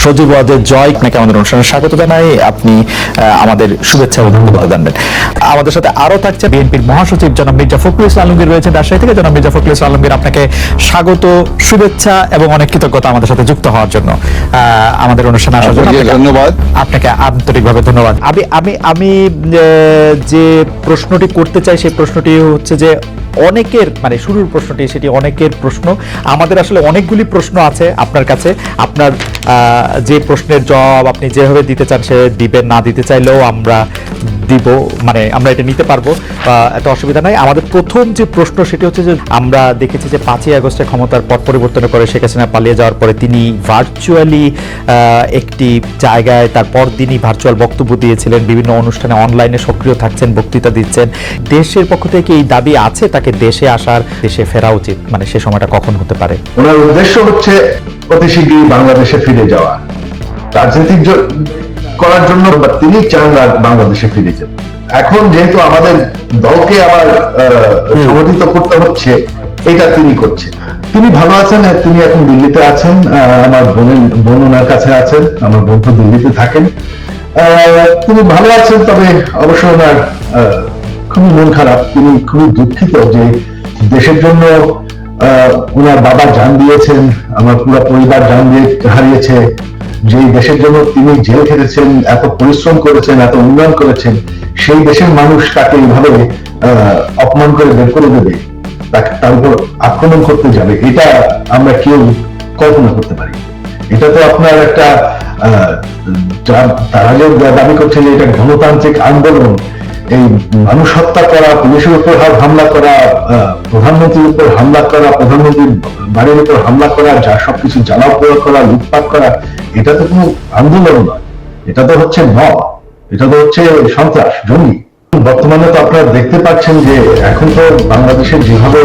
সজীব ওয়াজেদ জয়, আপনাকে আমাদের অনুষ্ঠানে স্বাগত জানাই। আপনি আমাদের শুভেচ্ছা ও ধন্যবাদ জানাবেন। আমাদের সাথে আরো থাকছে বিএনপির মহাসচিব জনাব মির্জা ফখরুল ইসলাম আলমগীর রয়েছেন রাজশাহী থেকে। জনাব মির্জা ফখরুল ইসলাম আলমগীর, আপনাকে স্বাগত, শুভেচ্ছা এবং অনেক কৃতজ্ঞতা আমাদের সাথে যুক্ত হওয়ার জন্য, আমাদের অনুষ্ঠানে আসার জন্য ধন্যবাদ। আপনাকে আন্তরিকভাবে ধন্যবাদ। আমি যে প্রশ্নটি করতে চাই সেই প্রশ্নটি হচ্ছে যে অনেকের মানে শুরুর প্রশ্নটি সেটি অনেকের প্রশ্ন। আমাদের আসলে অনেকগুলি প্রশ্ন আছে আপনার কাছে। আপনার যে প্রশ্নের জবাব আপনি যেভাবে দিতে চান সে দিবেন, না দিতে চাইলেও আমরা দিব, মানে আমরা এটা নিতে পারবো, এত অসুবিধা নাই। আমাদের প্রথম যে প্রশ্ন সেটি হচ্ছে যে আমরা দেখেছি যে 5ই আগস্টে ক্ষমতার পট পরিবর্তনের পরে শেখ হাসিনা পালিয়ে যাওয়ার পরে তিনি ভার্চুয়ালি একটি জায়গায় তারপর দিনই ভার্চুয়াল বক্তব্য দিয়েছিলেন, বিভিন্ন অনুষ্ঠানে অনলাইনে সক্রিয় থাকছেন, বক্তৃতা দিচ্ছেন। দেশের পক্ষ থেকে এই দাবি আছে তাকে দেশে আসার, দেশে ফেরা উচিত, মানে সে সময়টা কখন হতে পারে? ওনার উদ্দেশ্য হচ্ছে অতি শীঘ্রই বাংলাদেশে ফিরে যাওয়া, রাজনীতি করার জন্য তিনি চান বাংলাদেশে ফিরে যেতে। এখন যেহেতু আমাদের দলকে আবার সংগঠিত করতে হচ্ছে, এটা তিনি করছেন। তিনি ভালো আছেন, তিনি এখন দিল্লিতে আছেন, আমার বোন ওনার কাছে আছেন, আমার বন্ধু দিল্লিতে থাকেন। তিনি ভালো আছেন, তবে অবশ্য ওনার খুবই মন খারাপ। তিনি খুবই দুঃখিত যে দেশের জন্য ওনার বাবা জান দিয়েছেন, আমার পুরো পরিবার জান দিয়ে হারিয়েছে। যে দেশের জন্য তিনি জেল খেটেছেন, এত পরিশ্রম করেছেন, এত উন্নয়ন করেছেন, সেই দেশের মানুষ তাকে এইভাবে অপমান করে বের করে দেবে, তার উপর আক্রমণ করতে যাবে, এটা আমরা কেউ কল্পনা করতে পারি। এটা তো আপনার একটা তারা যে দাবি করছে যে এটা গণতান্ত্রিক আন্দোলন, এই মানুষ হত্যা করা, পুলিশের উপর হামলা করা, প্রধানমন্ত্রীর উপর হামলা করা, প্রধানমন্ত্রীর বাড়ির উপর হামলা করা, যা সবকিছু জ্বালাও পোড়া করা, লুটপাট করা, এটা তো কোনো আন্দোলন নয়, এটা তো হচ্ছে মব, এটা তো হচ্ছে সন্ত্রাস, জঙ্গি। বর্তমানে তো আপনারা দেখতে পাচ্ছেন যে এখন তো বাংলাদেশের যেভাবে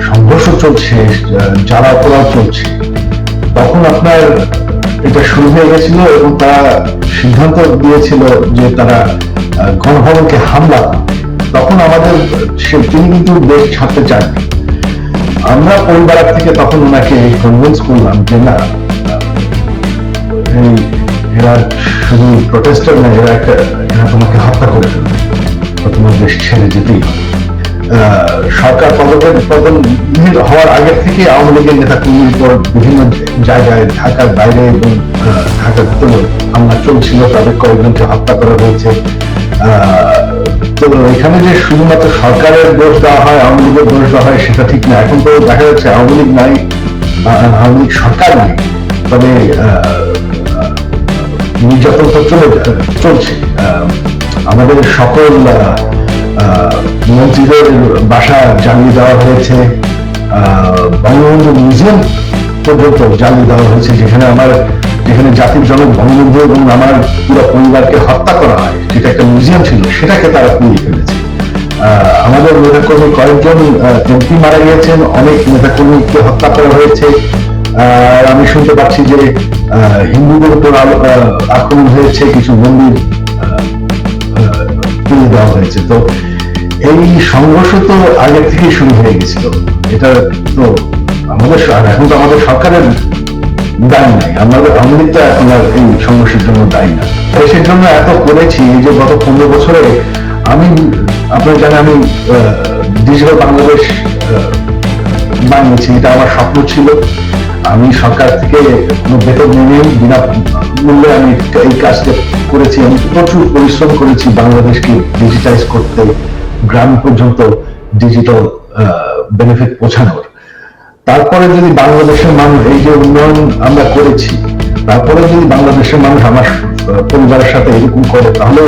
সংঘর্ষ চলছে, জ্বালাও পোড়া চলছে, তখন আপনার এটা শুরু হয়ে গেছিল এবং তারা সিদ্ধান্ত দিয়েছিল যে তারা গণভবনকে হামলা করবে। তখন আমাদের তিনি কিন্তু দেশ ছাড়তে চাননি। আমরা পরিবার থেকে তখন ওনাকে কনভিন্স করলাম যে না, এরা শুধু প্রটেস্টার না, এরা তোমাকে হত্যা করে ফেলবে, তোমার দেশ ছেড়ে যেতেই হবে। সরকার পতন হওয়ার আগে থেকে আওয়ামী লীগের নেতা কর্মীর উপর বিভিন্ন জায়গায় ঢাকার বাইরে এবং ঢাকার ভিতরে হামলা চলছিল, তাদের কয়েকজনকে হত্যা করা হয়েছে। তো এখানে যে শুধুমাত্র সরকারের দোষ দেওয়া হয়, আওয়ামী লীগের দোষ দেওয়া হয়, সেটা ঠিক না। এখন তো দেখা যাচ্ছে আওয়ামী লীগ নাই, আওয়ামী লীগ সরকার নেই, তবে নির্যাতন তো চলছে। আমাদের সকল মন্ত্রীদের বাসা জ্বালিয়ে দেওয়া হয়েছে, বঙ্গবন্ধু মিউজিয়াম পর্যন্ত জ্বালিয়ে দেওয়া হয়েছে, যেখানে জাতির জনক বঙ্গবন্ধু এবং আমার পুরো পরিবারকে হত্যা করা হয়, যেটা একটা মিউজিয়াম ছিল, সেটাকে তারা পুড়িয়ে ফেলেছে। আমাদের নেতাকর্মী কয়েকজন এমপি মারা গিয়েছেন, অনেক নেতাকর্মীকে হত্যা করা হয়েছে। আমি শুনতে পাচ্ছি যে হিন্দুদের উপর আক্রমণ হয়েছে, কিছু মন্দির পুড়িয়ে দেওয়া হয়েছে। তো এই সংঘর্ষ তো আগে থেকেই শুরু হয়ে গেছিল। এটা তো এখন তো আমাদের সরকারের দায়ী নাই, আমাদের আওয়ামী লীগ তো এখন আর এই সংঘর্ষের জন্য দায়ী না। দেশের জন্য এত করেছি যে গত 15 বছরে আপনার জানেন আমি ডিজিটাল বাংলাদেশ বানিয়েছি, এটা আমার স্বপ্ন ছিল। আমি সরকার থেকে কোনো বেতন নিয়ে বিনামূল্যে আমি এই কাজটা করেছি। আমি প্রচুর পরিশ্রম করেছি বাংলাদেশকে ডিজিটাইজ করতে, গ্রাম পর্যন্ত ডিজিটাল বেনিফিট পৌঁছানোর। তারপরে যদি বাংলাদেশের মানুষ, এই যে উন্নয়ন আমরা করেছি, তারপরে যদি বাংলাদেশের মানুষ আমার পরিবারের সাথে এরকম করে, তাহলে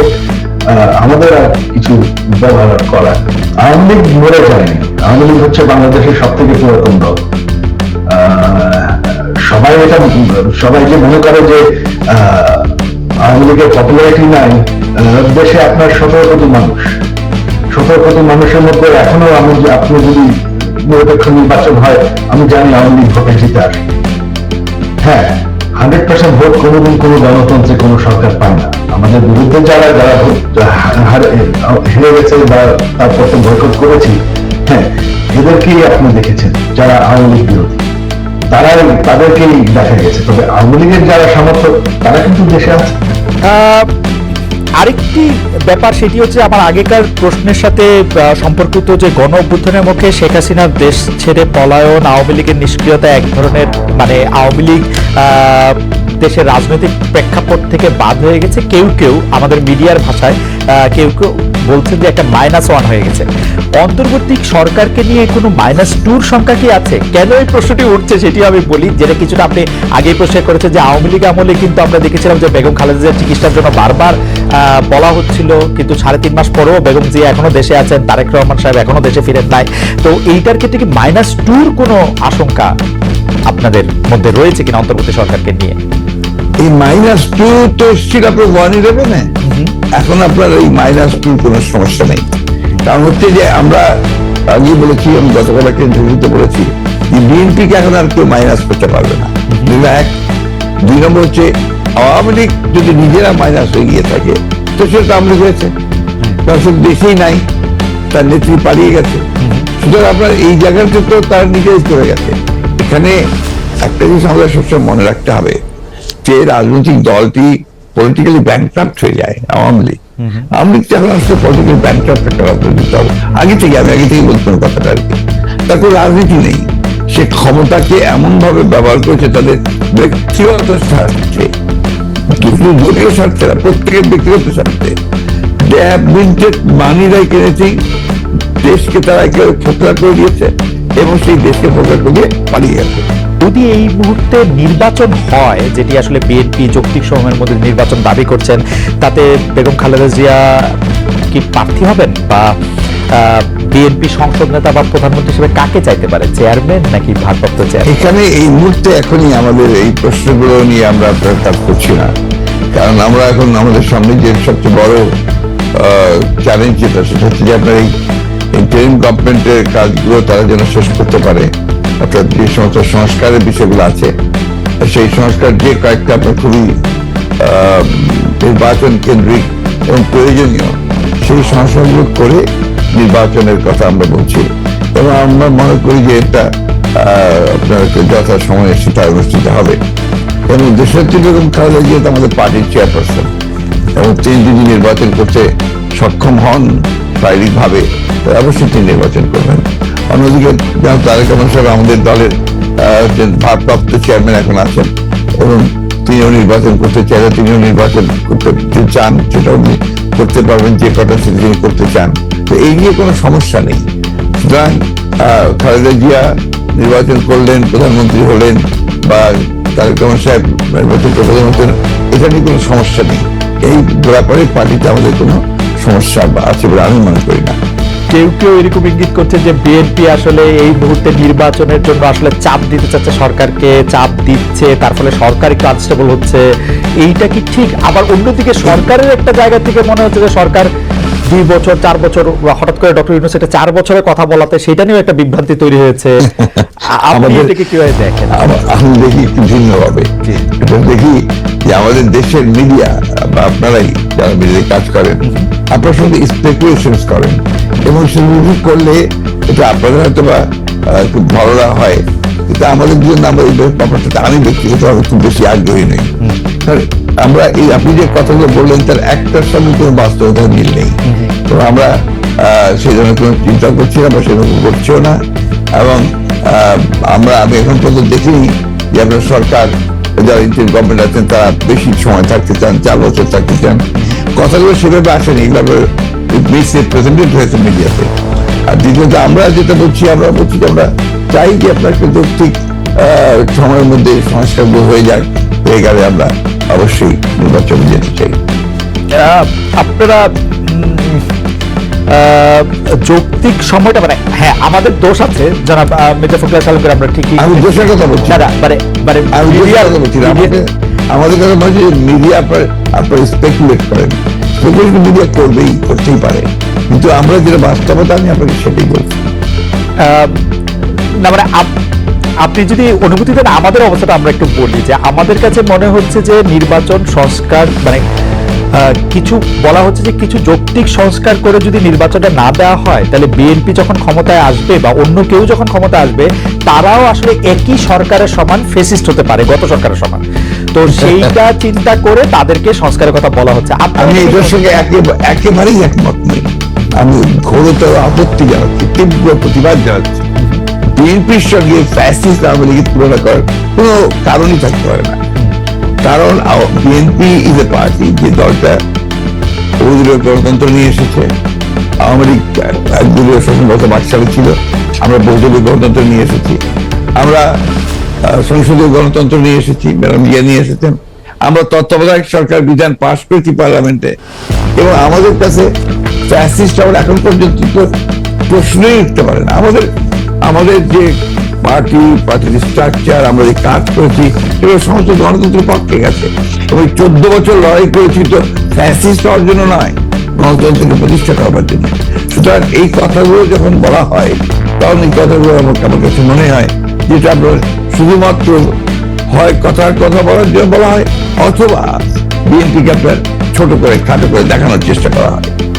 আমাদের আর কিছু ব্যবহার করা। আওয়ামী লীগ মরে যায়নি, আওয়ামী লীগ হচ্ছে বাংলাদেশের সব থেকে পুরাতন দল। সবাই যে মনে করে যে আওয়ামী লীগের পপুলারিটি নাই, দেশে আপনার 17 কোটি মানুষ, 17 কোটি মানুষের মধ্যে এখনো আপনি যদি নিরপেক্ষ নির্বাচন হয়, আমি জানি আওয়ামী লীগ ভোটে জিতে আসবে। হ্যাঁ, 100% ভোট কোনোদিন কোনো গণতন্ত্রে কোনো সরকার পায় না। আমাদের বিরুদ্ধে যারা ভোট হেরে গেছে বা তারপর বয়কট করেছি, হ্যাঁ, এদেরকেই আপনি দেখেছেন যারা আওয়ামী লীগ বিরোধী। তাদেরকেই দেখা গেছে। তবে আওয়ামী লীগের যারা সমর্থক তারা কিন্তু দেশে আছে। আরেকটি ব্যাপার সেটি হচ্ছে আমার আগেকার প্রশ্নের সাথে সম্পর্কিত, যে গণ অভ্যুত্থানের মুখে শেখ হাসিনার দেশ ছেড়ে পলায়ন, আওয়ামী লীগের নিষ্ক্রিয়তা এক ধরনের, মানে আওয়ামী লীগ দেশের রাজনৈতিক প্রেক্ষাপট থেকে বাদ হয়ে গেছে, কেউ কেউ আমাদের মিডিয়ার ভাষায় কেউ কেউ বলছেন যে একটা -1 হয়ে গেছে। অন্তর্বর্তী সরকারকে নিয়ে কোনো -2 সংখ্যা কি আছে? কেন এই প্রশ্নটি উঠছে সেটি আমি বলি, যেটা কিছুটা আপনি আগেই প্রশ্ন করেছেন যে আওয়ামী লীগ আমলে কিন্তু আমরা দেখেছিলাম যে বেগম খালেদা জিয়ার চিকিৎসার জন্য বারবার বলা হচ্ছিল, কিন্তু 3.5 মাস পরেও বেগম জিয়া এখনো দেশে আছেন, তারেক রহমান সাহেব এখনো দেশে ফিরেন নাই। তো এইটার ক্ষেত্রে কি -2 কোনো আশঙ্কা আপনাদের মধ্যে রয়েছে কিনা অন্তর্বর্তী সরকারকে নিয়ে? এই -2 তো ছিল আপনার 1/11 এখন আপনার এই -2 কোনো সমস্যা নেই। কারণ হচ্ছে যে আমরা আগে বলেছি, আমি গতকাল একটা ইন্টারভিউতে বলেছি যে বিএনপিকে এখন আর কেউ মাইনাস করতে পারবে না। 2 নম্বর হচ্ছে আওয়ামী লীগ যদি নিজেরা মাইনাস হয়ে গিয়ে থাকে তো সেটা আওয়ামী লীগ হয়েছে, কারণ সে দেশেই নাই, তার নেত্রী পালিয়ে গেছে। সুতরাং আপনার এই জায়গাতে তো তার নিজেই চলে গেছে। এখানে একটা জিনিস আমাদের সবসময় মনে রাখতে হবে যে রাজনৈতিক দলটি পলিটিক্যালি ব্যাংক্রাফট হয়ে যায়। আওয়ামী লীগ যখন আসলে পলিটিক্যালি ব্যাংক্রাফট একটা রাজনীতি দিতে হবে আমি আগে থেকে বলতাম কথাটা আর কি। তার কোনো রাজনীতি নেই, সে ক্ষমতাকে এমন ভাবে ব্যবহার করেছে তাদের ব্যক্তিগত স্বার্থে, কিন্তু দলীয় স্বার্থে না, প্রত্যেকের ব্যক্তিগত স্বার্থে। মানিরাই কিনেছি, দেশকে তারা একেবারে ফোকলা করে দিয়েছে এবং সেই দেশকে ফোকলা করে দিয়ে পালিয়ে গেছে। যদি এই মুহূর্তে নির্বাচন হয়, যেটি আসলে বিএনপি যৌক্তিক সময়ের মধ্যে নির্বাচন দাবি করছেন, তাতে বেগম খালেদা জিয়া কি প্রার্থী হবেন, বা বিএনপি সংসদ নেতা বা প্রধানমন্ত্রী হিসেবে কাকে চাইতে পারে, চেয়ারম্যান নাকি ভারপ্রাপ্ত চেয়ারম্যান? এখানে এই মুহূর্তে এখনই আমাদের এই প্রশ্নগুলো নিয়ে আমরা কাজ করছি না, কারণ আমরা এখন আমাদের সামনে যে সবচেয়ে বড় চ্যালেঞ্জ যেটা, সেটা হচ্ছে যে আপনার এই ইন্টারিম গভর্নমেন্টের কাজগুলো তারা যেন শেষ করতে পারে, অর্থাৎ যে সমস্ত সংস্কারের বিষয়গুলো আছে সেই সংস্কার যে কয়েকটা আপনার খুবই নির্বাচন কেন্দ্রিক এবং প্রয়োজনীয়, সেই সংস্কারগুলো করে নির্বাচনের কথা আমরা বলছি। এবং আমরা মনে করি যে এটা আপনার যথা সময়ে সেটা অনুষ্ঠিত হবে। এবং দেশনেত্রী বেগম খালেদা জিয়া তো আমাদের পার্টির চেয়ারপারসন, এবং তিনি যদি নির্বাচন করতে সক্ষম হন শারীরিকভাবে অবশ্যই তিনি নির্বাচন করবেন। অন্যদিকে তারেক রহমান সাহেব আমাদের দলের ভারপ্রাপ্ত চেয়ারম্যান এখন আছেন, এবং তিনিও নির্বাচন করতে চাইলে তিনিও নির্বাচন করতে চান, সেটাও করতে পারবেন যে কটা সেটা তিনি করতে চান। তো এই নিয়ে কোনো সমস্যা নেই। সুতরাং খালেদা জিয়া নির্বাচন করলেন, প্রধানমন্ত্রী হলেন, বা তারেক রহমান সাহেব নির্বাচন করে প্রধানমন্ত্রী, এটা নিয়ে কোনো সমস্যা নেই। এই ব্যাপারে পার্টিতে আমাদের কোনো সমস্যা আছে বলে আমি মনে করি না। কেউ কেউ এরকম ইঙ্গিত করছে যে বিএনপি আসলে এই মুহূর্তে নির্বাচনের জন্য আসলে চাপ দিতে চাচ্ছে, সরকারকে চাপ দিচ্ছে, তার ফলে সরকার একটু আনস্টেবল হচ্ছে। এইটা কি ঠিক? আবার অন্যদিকে সরকারের একটা জায়গা থেকে মনে হচ্ছে যে সরকার 2 বছর 4 বছর, হঠাৎ করে ডক্টর ইউনূস এটা 4 বছরের কথা বলাতে সেটা নিয়েও একটা বিভ্রান্তি তৈরি হয়েছে। আপনি এটাকে কিভাবে দেখেন? আমি দেখি একটু ভিন্নভাবে। এটা দেখি যে আমাদের দেশের মিডিয়া বা আপনারাই যারা মিডিয়ায় কাজ করেন, আপনার সঙ্গে স্পেকুলেশন করেন, এবং সেগুলো করলে এটা আপনাদের হয়তো বা খুব ভালো না হয়, কিন্তু আমাদের জন্য আমরা এই ব্যাপারটা আমি ব্যক্তিগতভাবে খুব বেশি আগ্রহী নেই। আমরা এই আপনি যে কথাগুলো বললেন তার একটার সঙ্গে কোনো বাস্তবতার মিল নেই। তো আমরা সেই জন্য কোনো চিন্তা করছি না বা সেরকম করছিও না। এবং আমি এখন পর্যন্ত দেখিনি যে আপনার সরকার যারা ইন্টারিম গভর্নমেন্ট আছেন তারা বেশি সময় থাকতে চান, 4 বছর থাকতে চান। কথাগুলো সেভাবে আসেনি, এইভাবে মিসরিপ্রেজেন্টেড হয়েছে মিডিয়াতে। আর দ্বিতীয়ত আমরা যেটা বলছি, আমরা বলছি যে আমরা চাই যে আপনার কিন্তু ঠিক সময়ের মধ্যে সংস্কারগুলো হয়ে যাক, হয়ে গেলে আমরা অবশ্যই নির্বাচনে যেতে চাই। আপনারা যৌক্তিক সময়টা, মানে হ্যাঁ আমাদের দোষ আছে জনাব মির্জা ফখরুল সাহেবের, আমরা ঠিকই, আমি দোষের কথা বলছি না, আমি দোষের কথা বলছি না। আমাদের কথা বলছি মিডিয়া আপনার স্পেকুলেট করেন, মিডিয়া করতেই পারে, কিন্তু আমরা যেটা বাস্তবতা আমি আপনাকে সেটাই বলছি। না মানে আপনি যদি অনুমতি দেন আমাদের অবস্থাটা আমরা একটু বলি, যে আমাদের কাছে মনে হচ্ছে যে নির্বাচন সংস্কার মানে কিছু বলা হচ্ছে যে কিছু যৌক্তিক সংস্কার করে যদি নির্বাচনটা না দেওয়া হয় তাহলে বিএনপি যখন ক্ষমতায় আসবে বা অন্য কেউ যখন ক্ষমতায় আসবে তারাও আসলে একই সরকারের সমান ফেসিস্ট হতে পারে, গত সরকারের সমান। তো সেইটা চিন্তা করে তাদেরকে সংস্কারের কথা বলা হচ্ছে। আমি এটার সঙ্গে একেবারেই একমত নই। আমি ঘোরতর আপত্তি জানাচ্ছি, তীব্র প্রতিবাদ জানাচ্ছি। বিএনপির সঙ্গে ফ্যাসিস্ট আওয়ামী লীগের তুলনা করার কোনো কারণই থাকতে পারে না। কারণ বিএনপি ইজ এ পার্টি, যে দলটা বহুদলীয় গণতন্ত্র নিয়ে এসেছে। আওয়ামী লীগ একদলীয় শাসন গত 22 সালে ছিল, আমরা বহুদলীয় গণতন্ত্র নিয়ে এসেছি। আমরা সংসদীয় গণতন্ত্র নিয়ে এসেছি, ম্যাডাম জিয়া নিয়ে এসেছেন। আমরা তত্ত্বাবধায়ক সরকার বিধান পাশ করেছি পার্লামেন্টে, এবং আমাদের কাছে ফ্যাসিস্ট আমরা এখন পর্যন্ত তো প্রশ্নই উঠতে পারে না। আমাদের যে পার্টির স্ট্রাকচার, আমরা যে কাজ করেছি এগুলো সমস্ত গণতন্ত্রের পক্ষে গেছে। এবং 14 বছর লড়াই করেছি তো ফ্যাসিস্ট হওয়ার জন্য নয়, গণতন্ত্রকে প্রতিষ্ঠা করবার জন্য। সুতরাং এই কথাগুলো যখন বলা হয় তখন এই কথাগুলো আমার কাছে মনে হয় যেটা আপনার শুধুমাত্র হয় কথার কথা বলার জন্য বলা হয়, অথবা বিএনপিকে আপনার ছোট করে খাটো করে দেখানোর চেষ্টা করা হয়।